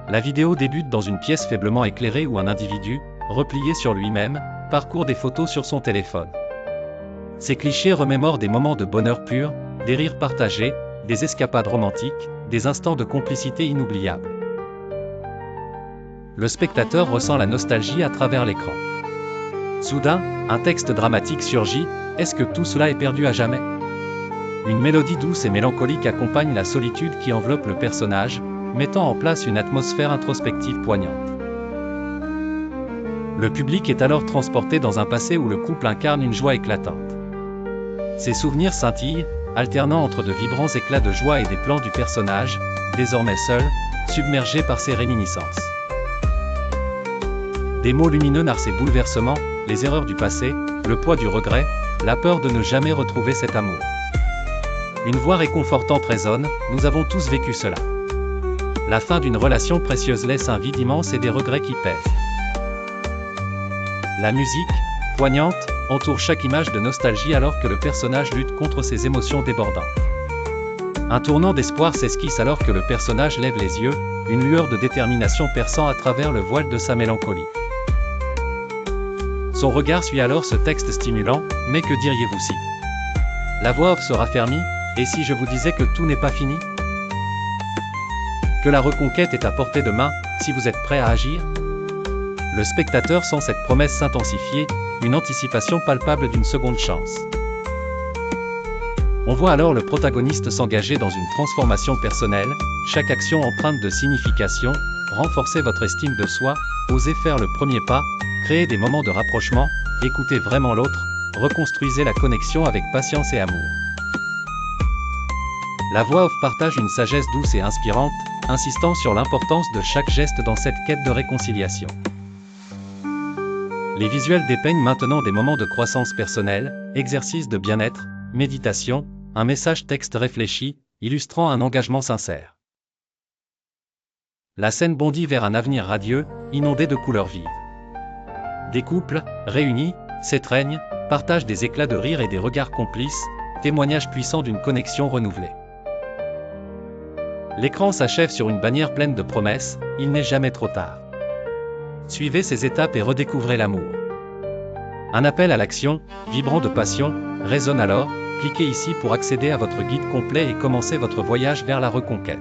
La vidéo débute dans une pièce faiblement éclairée où un individu, replié sur lui-même, parcourt des photos sur son téléphone. Ces clichés remémorent des moments de bonheur pur, des rires partagés, des escapades romantiques, des instants de complicité inoubliables. Le spectateur ressent la nostalgie à travers l'écran. Soudain, un texte dramatique surgit. Est-ce que tout cela est perdu à jamais? Une mélodie douce et mélancolique accompagne la solitude qui enveloppe le personnage, mettant en place une atmosphère introspective poignante. Le public est alors transporté dans un passé où le couple incarne une joie éclatante. Ses souvenirs scintillent, alternant entre de vibrants éclats de joie et des plans du personnage, désormais seul, submergé par ses réminiscences. Des mots lumineux narrent ses bouleversements, les erreurs du passé, le poids du regret, la peur de ne jamais retrouver cet amour. Une voix réconfortante résonne, nous avons tous vécu cela. La fin d'une relation précieuse laisse un vide immense et des regrets qui pèsent. La musique, poignante, entoure chaque image de nostalgie alors que le personnage lutte contre ses émotions débordantes. Un tournant d'espoir s'esquisse alors que le personnage lève les yeux, une lueur de détermination perçant à travers le voile de sa mélancolie. Son regard suit alors ce texte stimulant, mais que diriez-vous si la voix off se raffermit, et si je vous disais que tout n'est pas fini? Que la reconquête est à portée de main, si vous êtes prêt à agir? Le spectateur sent cette promesse s'intensifier, une anticipation palpable d'une seconde chance. On voit alors le protagoniste s'engager dans une transformation personnelle, chaque action empreinte de signification, renforcez votre estime de soi, osez faire le premier pas, créez des moments de rapprochement, écoutez vraiment l'autre, reconstruisez la connexion avec patience et amour. La voix off partage une sagesse douce et inspirante, insistant sur l'importance de chaque geste dans cette quête de réconciliation. Les visuels dépeignent maintenant des moments de croissance personnelle, exercices de bien-être, méditation, un message texte réfléchi, illustrant un engagement sincère. La scène bondit vers un avenir radieux, inondé de couleurs vives. Des couples, réunis, s'étreignent, partagent des éclats de rire et des regards complices, témoignage puissant d'une connexion renouvelée. L'écran s'achève sur une bannière pleine de promesses, il n'est jamais trop tard. Suivez ces étapes et redécouvrez l'amour. Un appel à l'action, vibrant de passion, résonne alors, cliquez ici pour accéder à votre guide complet et commencer votre voyage vers la reconquête.